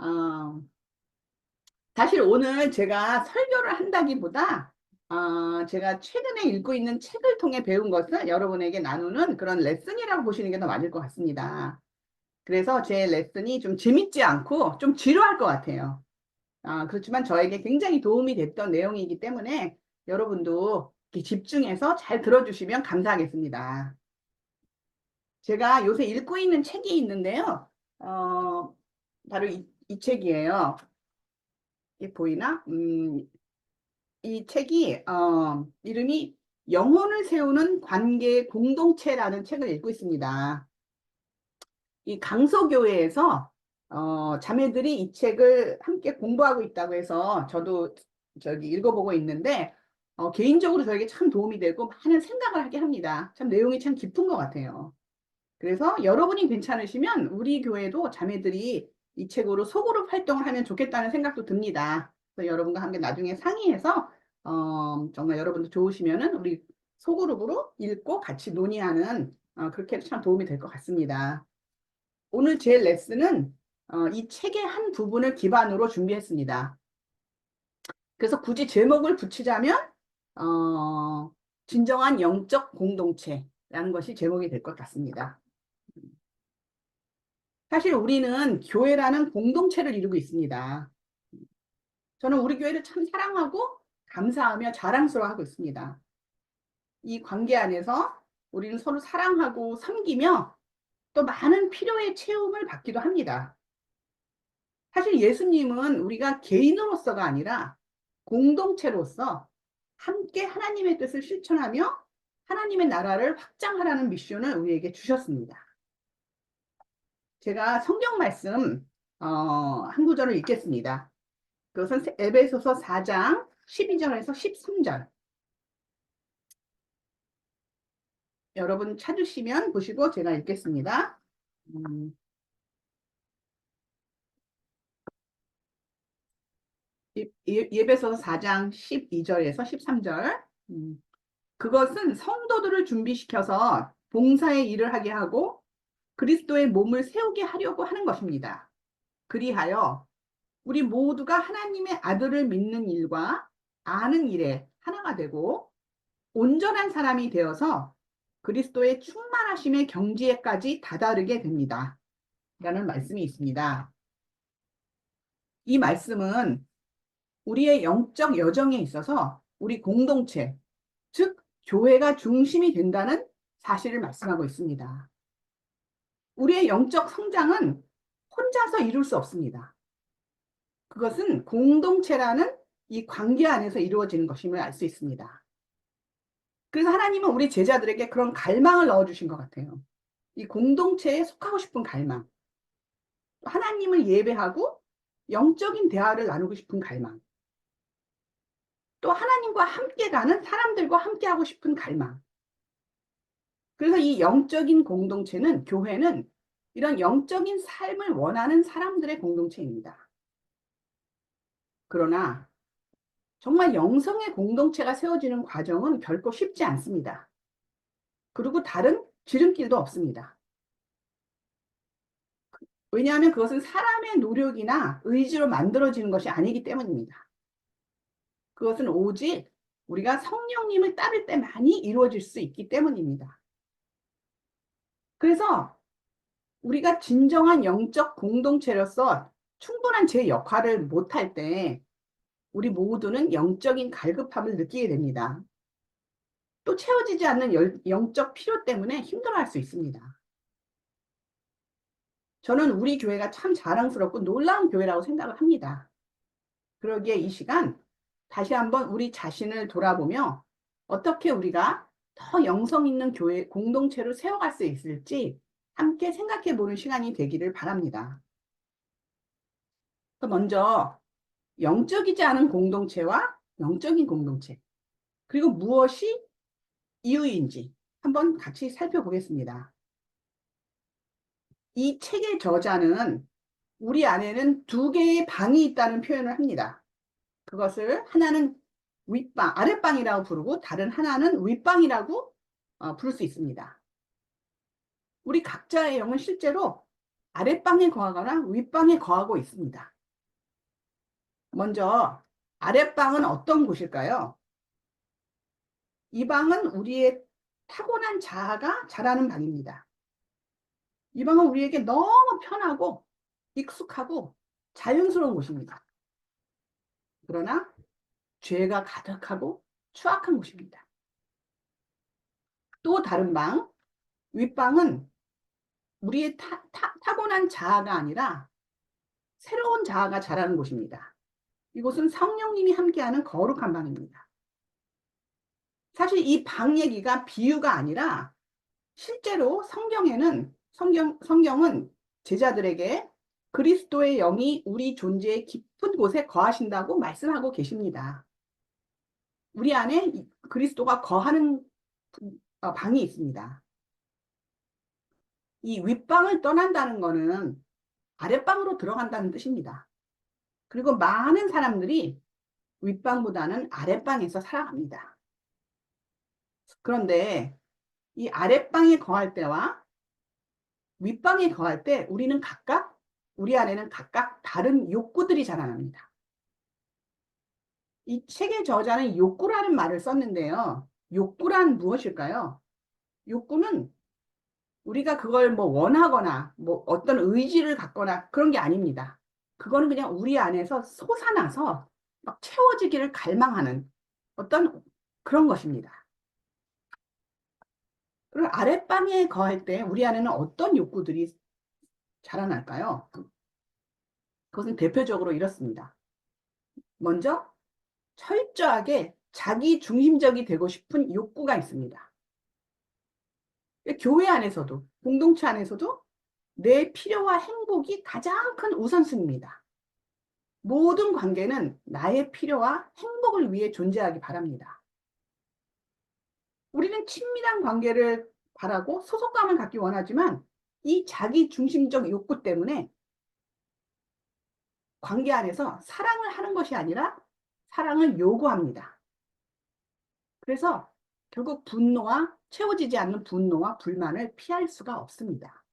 어, 사실 오늘 제가 설교를 한다기보다 제가 최근에 읽고 있는 책을 통해 배운 것을 여러분에게 나누는 그런 레슨이라고 보시는 게 더 맞을 것 같습니다. 그래서 제 레슨이 좀 재밌지 않고 좀 지루할 것 같아요. 그렇지만 저에게 굉장히 도움이 됐던 내용이기 때문에 여러분도 이렇게 집중해서 잘 들어주시면 감사하겠습니다. 제가 요새 읽고 있는 책이 있는데요. 어, 바로 이 책이에요. 이게 보이나? 이 책이 이름이 영혼을 세우는 관계 공동체라는 책을 읽고 있습니다. 이 강서교회에서 자매들이 이 책을 함께 공부하고 있다고 해서 저도 저기 읽어보고 있는데 개인적으로 저에게 참 도움이 되고 많은 생각을 하게 합니다. 참 내용이 참 깊은 것 같아요. 그래서 여러분이 괜찮으시면 우리 교회도 자매들이 이 책으로 소그룹 활동을 하면 좋겠다는 생각도 듭니다. 그래서 여러분과 함께 나중에 상의해서 정말 여러분도 좋으시면은 우리 소그룹으로 읽고 같이 논의하는 그렇게 해도 참 도움이 될 것 같습니다. 오늘 제 레슨은 이 책의 한 부분을 기반으로 준비했습니다. 그래서 굳이 제목을 붙이자면 진정한 영적 공동체라는 것이 제목이 될 것 같습니다. 사실 우리는 교회라는 공동체를 이루고 있습니다. 저는 우리 교회를 참 사랑하고 감사하며 자랑스러워하고 있습니다. 이 관계 안에서 우리는 서로 사랑하고 섬기며 또 많은 필요의 채움을 받기도 합니다. 사실 예수님은 우리가 개인으로서가 아니라 공동체로서 함께 하나님의 뜻을 실천하며 하나님의 나라를 확장하라는 미션을 우리에게 주셨습니다. 제가 성경 말씀 한 구절을 읽겠습니다. 그것은 에베소서 4장 12절에서 13절. 여러분 찾으시면 보시고 제가 읽겠습니다. 예배소서 4장 12절에서 13절. 그것은 성도들을 준비시켜서 봉사의 일을 하게 하고 그리스도의 몸을 세우게 하려고 하는 것입니다. 그리하여 우리 모두가 하나님의 아들을 믿는 일과 아는 일에 하나가 되고 온전한 사람이 되어서 그리스도의 충만하심의 경지에까지 다다르게 됩니다. 라는 말씀이 있습니다. 이 말씀은 우리의 영적 여정에 있어서 우리 공동체, 즉 교회가 중심이 된다는 사실을 말씀하고 있습니다. 우리의 영적 성장은 혼자서 이룰 수 없습니다. 그것은 공동체라는 이 관계 안에서 이루어지는 것임을 알 수 있습니다. 그래서 하나님은 우리 제자들에게 그런 갈망을 넣어주신 것 같아요. 이 공동체에 속하고 싶은 갈망. 하나님을 예배하고 영적인 대화를 나누고 싶은 갈망. 또 하나님과 함께 가는 사람들과 함께 하고 싶은 갈망. 그래서 이 영적인 공동체는, 교회는 이런 영적인 삶을 원하는 사람들의 공동체입니다. 그러나 정말 영성의 공동체가 세워지는 과정은 결코 쉽지 않습니다. 그리고 다른 지름길도 없습니다. 왜냐하면 그것은 사람의 노력이나 의지로 만들어지는 것이 아니기 때문입니다. 그것은 오직 우리가 성령님을 따를 때만이 이루어질 수 있기 때문입니다. 그래서 우리가 진정한 영적 공동체로서 충분한 제 역할을 못할 때 우리 모두는 영적인 갈급함을 느끼게 됩니다. 또 채워지지 않는 영적 필요 때문에 힘들어할 수 있습니다. 저는 우리 교회가 참 자랑스럽고 놀라운 교회라고 생각을 합니다. 그러기에 이 시간 다시 한번 우리 자신을 돌아보며 어떻게 우리가 더 영성 있는 교회 공동체를 세워갈 수 있을지 함께 생각해 보는 시간이 되기를 바랍니다. 먼저 영적이지 않은 공동체와 영적인 공동체, 그리고 무엇이 이유인지 한번 같이 살펴보겠습니다. 이 책의 저자는 우리 안에는 두 개의 방이 있다는 표현을 합니다. 그것을 하나는 윗방, 아랫방이라고 부르고 다른 하나는 윗방이라고 부를 수 있습니다. 우리 각자의 영은 실제로 아랫방에 거하거나 윗방에 거하고 있습니다. 먼저 아랫방은 어떤 곳일까요? 이 방은 우리의 타고난 자아가 자라는 방입니다. 이 방은 우리에게 너무 편하고 익숙하고 자연스러운 곳입니다. 그러나 죄가 가득하고 추악한 곳입니다. 또 다른 방, 윗방은 우리의 타고난 자아가 아니라 새로운 자아가 자라는 곳입니다. 이곳은 성령님이 함께하는 거룩한 방입니다. 사실 이 방 얘기가 비유가 아니라 실제로 성경은 제자들에게 그리스도의 영이 우리 존재의 깊은 곳에 거하신다고 말씀하고 계십니다. 우리 안에 그리스도가 거하는 방이 있습니다. 이 윗방을 떠난다는 것은 아랫방으로 들어간다는 뜻입니다. 그리고 많은 사람들이 윗방보다는 아랫방에서 살아갑니다. 그런데 이 아랫방에 거할 때와 윗방에 거할 때 우리 안에는 각각 다른 욕구들이 자라납니다. 이 책의 저자는 욕구라는 말을 썼는데요. 욕구란 무엇일까요? 욕구는 우리가 그걸 뭐 원하거나 뭐 어떤 의지를 갖거나 그런 게 아닙니다. 그거는 그냥 우리 안에서 솟아나서 막 채워지기를 갈망하는 어떤 그런 것입니다. 그리고 아랫방에 거할 때 우리 안에는 어떤 욕구들이 자라날까요? 그것은 대표적으로 이렇습니다. 먼저 철저하게 자기 중심적이 되고 싶은 욕구가 있습니다. 교회 안에서도 공동체 안에서도 내 필요와 행복이 가장 큰 우선순위입니다. 모든 관계는 나의 필요와 행복을 위해 존재하기 바랍니다. 우리는 친밀한 관계를 바라고 소속감을 갖기 원하지만 이 자기 중심적 욕구 때문에 관계 안에서 사랑을 하는 것이 아니라 사랑을 요구합니다. 그래서 결국 채워지지 않는 분노와 불만을 피할 수가 없습니다.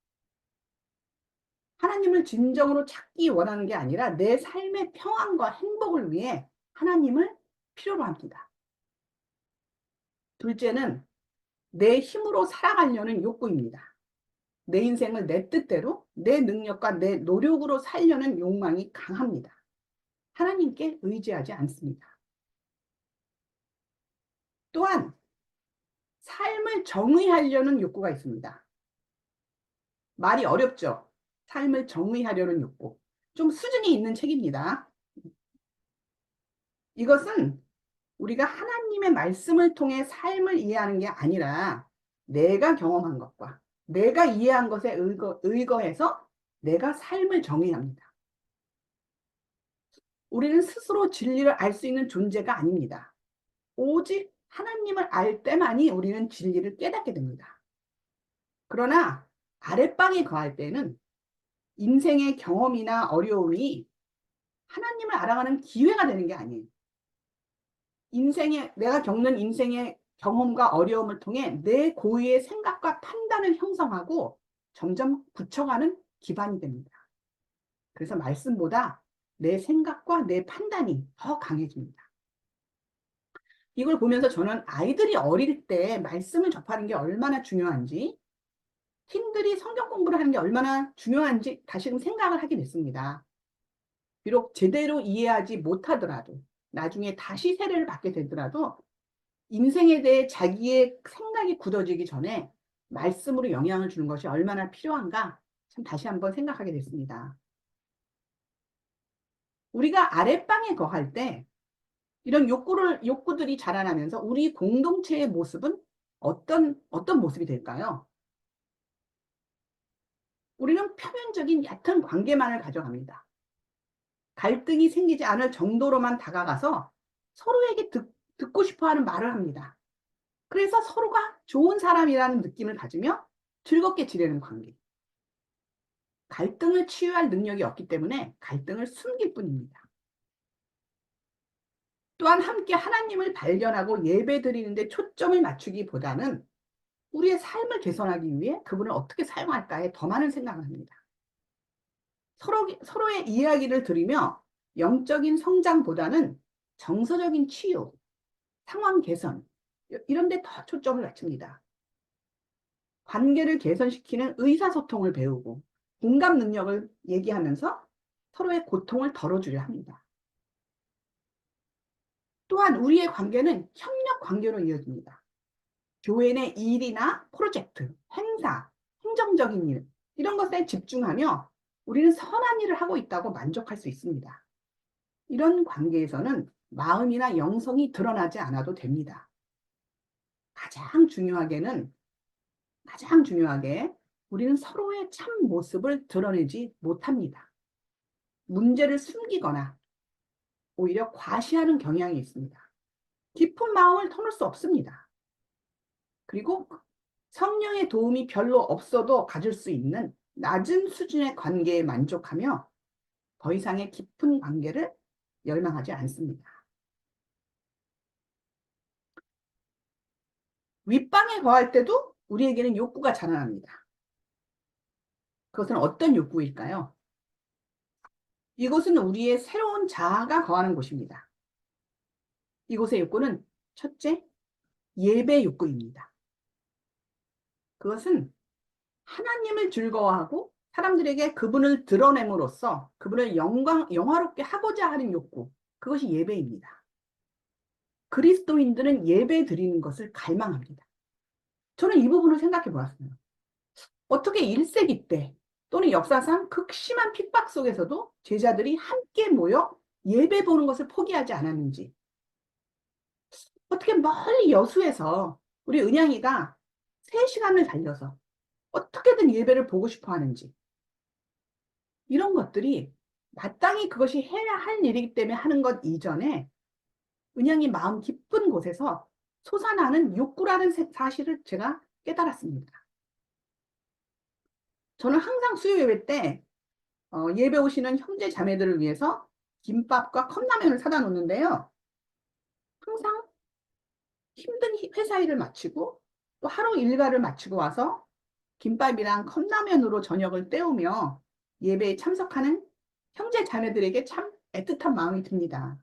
하나님을 진정으로 찾기 원하는 게 아니라 내 삶의 평안과 행복을 위해 하나님을 필요로 합니다. 둘째는 내 힘으로 살아가려는 욕구입니다. 내 인생을 내 뜻대로, 내 능력과 내 노력으로 살려는 욕망이 강합니다. 하나님께 의지하지 않습니다. 또한 삶을 정의하려는 욕구가 있습니다. 말이 어렵죠? 삶을 정의하려는 욕구. 좀 수준이 있는 책입니다. 이것은 우리가 하나님의 말씀을 통해 삶을 이해하는 게 아니라 내가 경험한 것과 내가 이해한 것에 의거해서 내가 삶을 정의합니다. 우리는 스스로 진리를 알 수 있는 존재가 아닙니다. 오직 하나님을 알 때만이 우리는 진리를 깨닫게 됩니다. 그러나 아랫방에 거할 때는 인생의 경험이나 어려움이 하나님을 알아가는 기회가 되는 게 아니에요. 내가 겪는 인생의 경험과 어려움을 통해 내 고유의 생각과 판단을 형성하고 점점 굳혀가는 기반이 됩니다. 그래서 말씀보다 내 생각과 내 판단이 더 강해집니다. 이걸 보면서 저는 아이들이 어릴 때 말씀을 접하는 게 얼마나 중요한지, 팀들이 성경 공부를 하는 게 얼마나 중요한지 다시금 생각을 하게 됐습니다. 비록 제대로 이해하지 못하더라도, 나중에 다시 세례를 받게 되더라도 인생에 대해 자기의 생각이 굳어지기 전에 말씀으로 영향을 주는 것이 얼마나 필요한가 참 다시 한번 생각하게 됐습니다. 우리가 아랫방에 거할 때 이런 욕구들이 자라나면서 우리 공동체의 모습은 어떤 모습이 될까요? 우리는 표면적인 얕은 관계만을 가져갑니다. 갈등이 생기지 않을 정도로만 다가가서 서로에게 듣고 싶어 하는 말을 합니다. 그래서 서로가 좋은 사람이라는 느낌을 가지며 즐겁게 지내는 관계. 갈등을 치유할 능력이 없기 때문에 갈등을 숨길 뿐입니다. 또한 함께 하나님을 발견하고 예배드리는 데 초점을 맞추기보다는 우리의 삶을 개선하기 위해 그분을 어떻게 사용할까에 더 많은 생각을 합니다. 서로의 이야기를 들으며 영적인 성장보다는 정서적인 치유, 상황 개선, 이런 데 더 초점을 맞춥니다. 관계를 개선시키는 의사소통을 배우고 공감 능력을 얘기하면서 서로의 고통을 덜어주려 합니다. 또한 우리의 관계는 협력 관계로 이어집니다. 교회 내 일이나 프로젝트, 행사, 행정적인 일, 이런 것에 집중하며 우리는 선한 일을 하고 있다고 만족할 수 있습니다. 이런 관계에서는 마음이나 영성이 드러나지 않아도 됩니다. 가장 중요하게는, 가장 중요하게 우리는 서로의 참 모습을 드러내지 못합니다. 문제를 숨기거나 오히려 과시하는 경향이 있습니다. 깊은 마음을 터놓을 수 없습니다. 그리고 성령의 도움이 별로 없어도 가질 수 있는 낮은 수준의 관계에 만족하며 더 이상의 깊은 관계를 열망하지 않습니다. 윗방에 거할 때도 우리에게는 욕구가 자라납니다. 그것은 어떤 욕구일까요? 이곳은 우리의 새로운 자아가 거하는 곳입니다. 이곳의 욕구는 첫째, 예배 욕구입니다. 그것은 하나님을 즐거워하고 사람들에게 그분을 드러냄으로써 그분을 영화롭게 하고자 하는 욕구, 그것이 예배입니다. 그리스도인들은 예배 드리는 것을 갈망합니다. 저는 이 부분을 생각해 보았어요. 어떻게 1세기 때 또는 역사상 극심한 핍박 속에서도 제자들이 함께 모여 예배 보는 것을 포기하지 않았는지, 어떻게 멀리 여수에서 우리 은양이가 3시간을 달려서 어떻게든 예배를 보고 싶어 하는지, 이런 것들이 마땅히 그것이 해야 할 일이기 때문에 하는 것 이전에 은양이 마음 깊은 곳에서 솟아나는 욕구라는 사실을 제가 깨달았습니다. 저는 항상 수요 예배 때 예배 오시는 형제 자매들을 위해서 김밥과 컵라면을 사다 놓는데요. 항상 힘든 회사 일을 마치고 또 하루 일과를 마치고 와서 김밥이랑 컵라면으로 저녁을 때우며 예배에 참석하는 형제 자매들에게 참 애틋한 마음이 듭니다.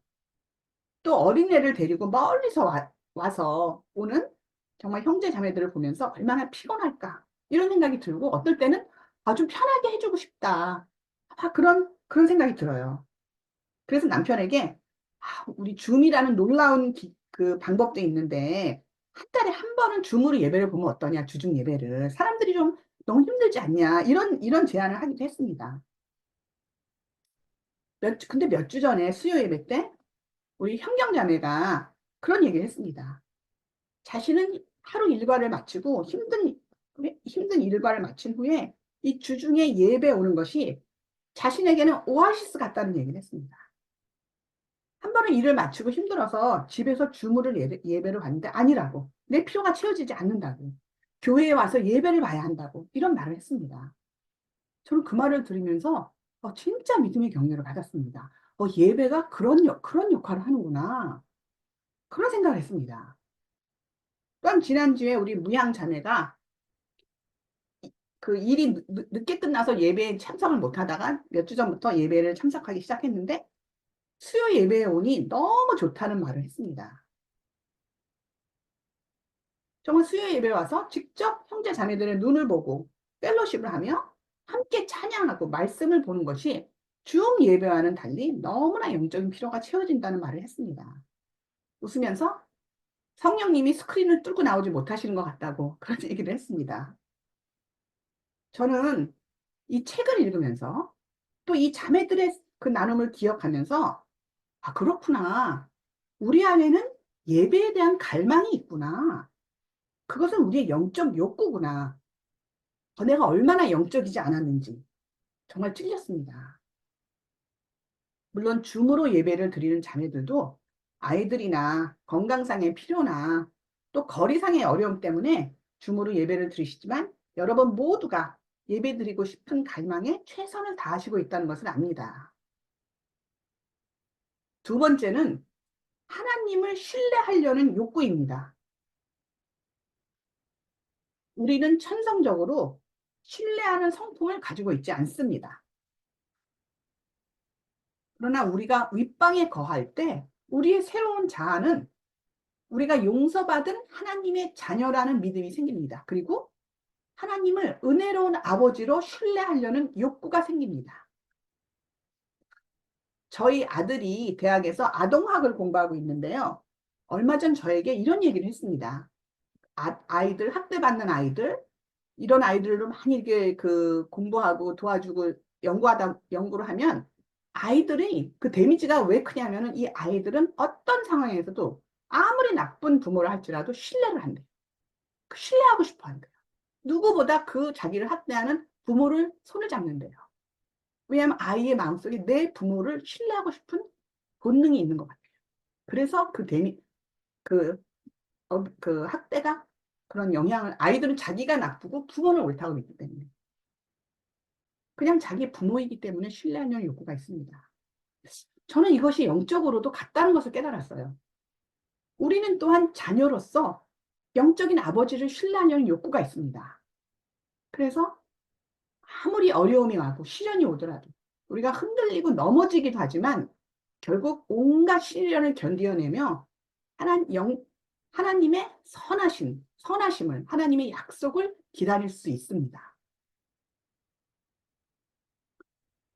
또 어린애를 데리고 멀리서 와서 오는 정말 형제 자매들을 보면서 얼마나 피곤할까 이런 생각이 들고 어떨 때는 좀 편하게 해주고 싶다. 그런 생각이 들어요. 그래서 남편에게 우리 줌이라는 놀라운 그 방법도 있는데 한 달에 한 번은 줌으로 예배를 보면 어떠냐, 주중 예배를. 사람들이 좀 너무 힘들지 않냐, 이런 제안을 하기도 했습니다. 근데 몇 주 전에 수요 예배 때 우리 형경자매가 그런 얘기를 했습니다. 자신은 하루 일과를 마치고 힘든 일과를 마친 후에 이 주중에 예배 오는 것이 자신에게는 오아시스 같다는 얘기를 했습니다. 한 번은 일을 마치고 힘들어서 집에서 주무를 예배를 봤는데 아니라고. 내 필요가 채워지지 않는다고. 교회에 와서 예배를 봐야 한다고. 이런 말을 했습니다. 저는 그 말을 들으면서 진짜 믿음의 격려를 받았습니다. 예배가 그런 역할을 하는구나. 그런 생각을 했습니다. 또한 지난주에 우리 무양 자매가 그 일이 늦게 끝나서 예배에 참석을 못 하다가 몇 주 전부터 예배를 참석하기 시작했는데 수요 예배에 오니 너무 좋다는 말을 했습니다. 정말 수요 예배 와서 직접 형제 자매들의 눈을 보고 펠로십을 하며 함께 찬양하고 말씀을 보는 것이 줌 예배와는 달리 너무나 영적인 피로가 채워진다는 말을 했습니다. 웃으면서 성령님이 스크린을 뚫고 나오지 못하시는 것 같다고 그런 얘기를 했습니다. 저는 이 책을 읽으면서 또 이 자매들의 그 나눔을 기억하면서 그렇구나. 우리 안에는 예배에 대한 갈망이 있구나. 그것은 우리의 영적 욕구구나. 내가 얼마나 영적이지 않았는지 정말 찔렸습니다. 물론 줌으로 예배를 드리는 자매들도 아이들이나 건강상의 필요나 또 거리상의 어려움 때문에 줌으로 예배를 드리시지만 여러분 모두가 예배 드리고 싶은 갈망에 최선을 다하시고 있다는 것을 압니다. 두 번째는 하나님을 신뢰하려는 욕구입니다. 우리는 천성적으로 신뢰하는 성품을 가지고 있지 않습니다. 그러나 우리가 윗방에 거할 때 우리의 새로운 자아는 우리가 용서받은 하나님의 자녀라는 믿음이 생깁니다. 그리고 하나님을 은혜로운 아버지로 신뢰하려는 욕구가 생깁니다. 저희 아들이 대학에서 아동학을 공부하고 있는데요. 얼마 전 저에게 이런 얘기를 했습니다. 아이들, 학대받는 아이들, 이런 아이들을 많이 이렇게 공부하고 도와주고 연구를 하면 아이들이 그 데미지가 왜 크냐면은 이 아이들은 어떤 상황에서도 아무리 나쁜 부모를 할지라도 신뢰를 한대요. 신뢰하고 싶어 한대요. 누구보다 그 자기를 학대하는 부모를 손을 잡는데요. 왜냐하면 아이의 마음속에 내 부모를 신뢰하고 싶은 본능이 있는 것 같아요. 그래서 그 학대가 그런 영향을, 아이들은 자기가 나쁘고 부모는 옳다고 믿기 때문에. 그냥 자기 부모이기 때문에 신뢰하는 욕구가 있습니다. 저는 이것이 영적으로도 같다는 것을 깨달았어요. 우리는 또한 자녀로서 영적인 아버지를 신뢰하려는 욕구가 있습니다. 그래서 아무리 어려움이 와도 시련이 오더라도 우리가 흔들리고 넘어지기도 하지만 결국 온갖 시련을 견디어내며 하나님의 선하심을, 하나님의 약속을 기다릴 수 있습니다.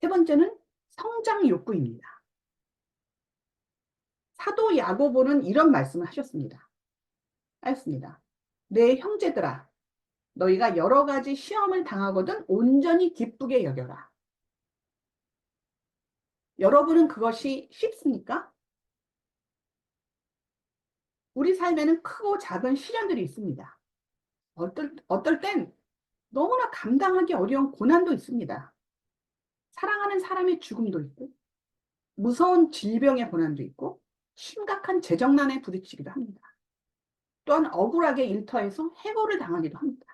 세 번째는 성장 욕구입니다. 사도 야고보는 이런 말씀을 하였습니다. 내 형제들아, 너희가 여러 가지 시험을 당하거든 온전히 기쁘게 여겨라. 여러분은 그것이 쉽습니까? 우리 삶에는 크고 작은 시련들이 있습니다. 어떨 땐 너무나 감당하기 어려운 고난도 있습니다. 사랑하는 사람의 죽음도 있고, 무서운 질병의 고난도 있고, 심각한 재정난에 부딪히기도 합니다. 또한 억울하게 일터에서 해고를 당하기도 합니다.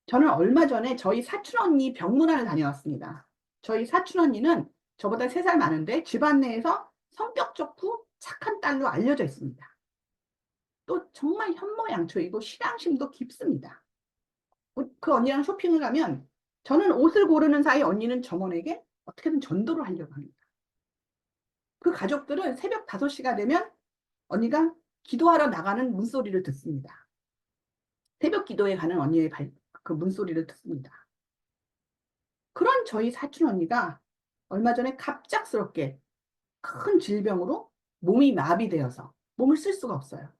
저는 얼마 전에 저희 사촌 언니 병문안을 다녀왔습니다. 저희 사촌 언니는 저보다 3살 많은데 집안 내에서 성격 좋고 착한 딸로 알려져 있습니다. 또 정말 현모양처이고 실향심도 깊습니다. 그 언니랑 쇼핑을 가면 저는 옷을 고르는 사이 언니는 점원에게 어떻게든 전도를 하려고 합니다. 그 가족들은 새벽 5시가 되면 언니가 기도하러 나가는 문소리를 듣습니다. 새벽 기도에 가는 언니의 그 문소리를 듣습니다. 그런 저희 사촌 언니가 얼마 전에 갑작스럽게 큰 질병으로 몸이 마비되어서 몸을 쓸 수가 없어요.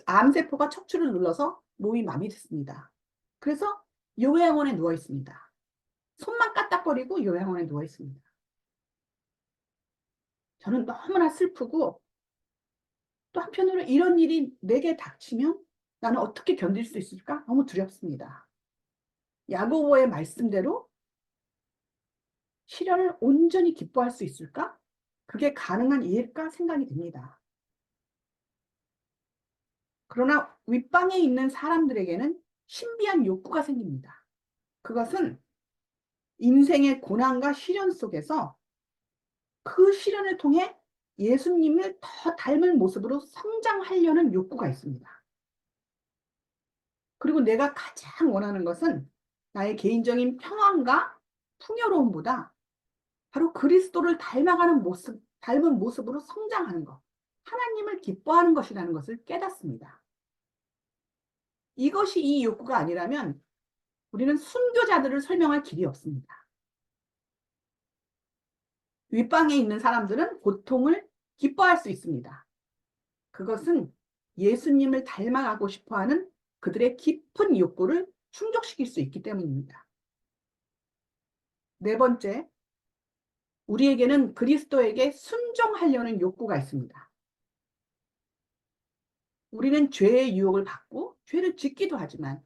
암세포가 척추를 눌러서 몸이 마비됐습니다. 그래서 요양원에 누워 있습니다. 손만 까딱거리고 요양원에 누워 있습니다. 저는 너무나 슬프고 또 한편으로 이런 일이 내게 닥치면 나는 어떻게 견딜 수 있을까? 너무 두렵습니다. 야고보의 말씀대로 시련을 온전히 기뻐할 수 있을까? 그게 가능한 일일까 생각이 듭니다. 그러나 윗방에 있는 사람들에게는 신비한 욕구가 생깁니다. 그것은 인생의 고난과 시련 속에서 그 시련을 통해 예수님을 더 닮은 모습으로 성장하려는 욕구가 있습니다. 그리고 내가 가장 원하는 것은 나의 개인적인 평안과 풍요로움보다 바로 그리스도를 닮은 모습으로 성장하는 것, 하나님을 기뻐하는 것이라는 것을 깨닫습니다. 이것이 이 욕구가 아니라면 우리는 순교자들을 설명할 길이 없습니다. 윗방에 있는 사람들은 고통을 기뻐할 수 있습니다. 그것은 예수님을 닮아가고 싶어하는 그들의 깊은 욕구를 충족시킬 수 있기 때문입니다. 네 번째, 우리에게는 그리스도에게 순종하려는 욕구가 있습니다. 우리는 죄의 유혹을 받고 죄를 짓기도 하지만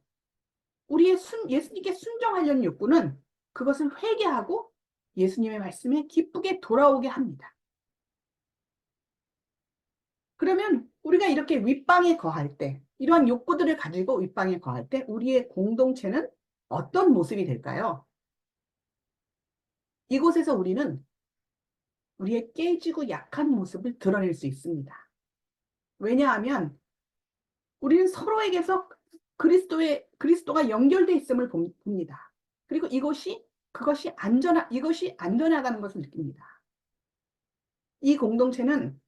예수님께 순종하려는 욕구는 그것을 회개하고 예수님의 말씀에 기쁘게 돌아오게 합니다. 그러면 우리가 이렇게 윗방에 거할 때, 이러한 욕구들을 가지고 윗방에 거할 때 우리의 공동체는 어떤 모습이 될까요? 이곳에서 우리는 우리의 깨지고 약한 모습을 드러낼 수 있습니다. 왜냐하면 우리는 서로에게서 그리스도가 연결되어 있음을 봅니다. 그리고 이것이 이것이 안전하다는 것을 느낍니다. 이 공동체는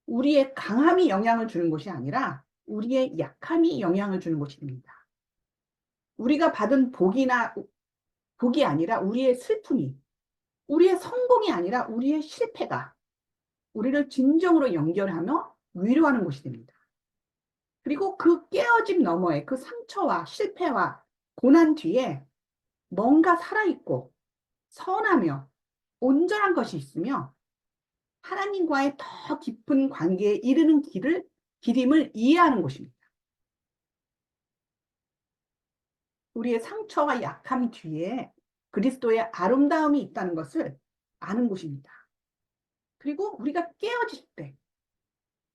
우리의 강함이 영향을 주는 것이 아니라 우리의 약함이 영향을 주는 것입니다. 우리가 받은 복이 아니라 우리의 슬픔이, 우리의 성공이 아니라 우리의 실패가 우리를 진정으로 연결하며 위로하는 것이 됩니다. 그리고 그 깨어짐 너머에 그 상처와 실패와 고난 뒤에 뭔가 살아있고 선하며 온전한 것이 있으며 하나님과의 더 깊은 관계에 이르는 길임을 이해하는 것입니다. 우리의 상처와 약함 뒤에 그리스도의 아름다움이 있다는 것을 아는 것입니다. 그리고 우리가 깨어질 때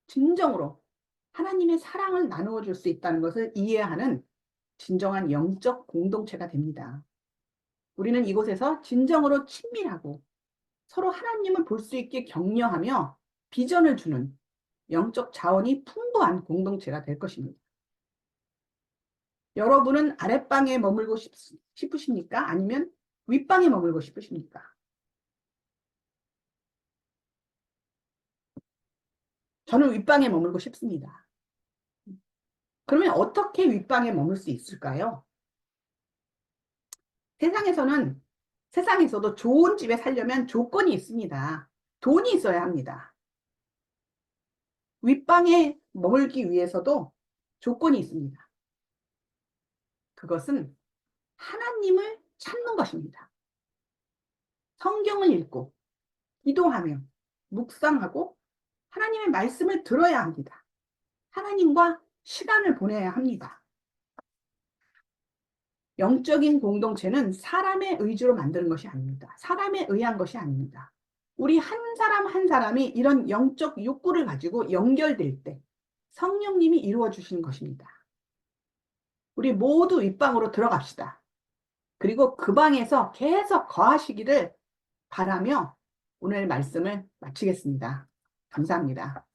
진정으로 하나님의 사랑을 나누어 줄 수 있다는 것을 이해하는 진정한 영적 공동체가 됩니다. 우리는 이곳에서 진정으로 친밀하고 서로 하나님을 볼 수 있게 격려하며 비전을 주는 영적 자원이 풍부한 공동체가 될 것입니다. 여러분은 아랫방에 머물고 싶으십니까? 아니면 윗방에 머물고 싶으십니까? 저는 윗방에 머물고 싶습니다. 그러면 어떻게 윗방에 머물 수 있을까요? 세상에서도 좋은 집에 살려면 조건이 있습니다. 돈이 있어야 합니다. 윗방에 머물기 위해서도 조건이 있습니다. 그것은 하나님을 찾는 것입니다. 성경을 읽고 기도하며 묵상하고 하나님의 말씀을 들어야 합니다. 하나님과 시간을 보내야 합니다. 영적인 공동체는 사람의 의지로 만드는 것이 아닙니다. 사람에 의한 것이 아닙니다. 우리 한 사람 한 사람이 이런 영적 욕구를 가지고 연결될 때 성령님이 이루어 주시는 것입니다. 우리 모두 윗방으로 들어갑시다. 그리고 그 방에서 계속 거하시기를 바라며 오늘 말씀을 마치겠습니다. 감사합니다.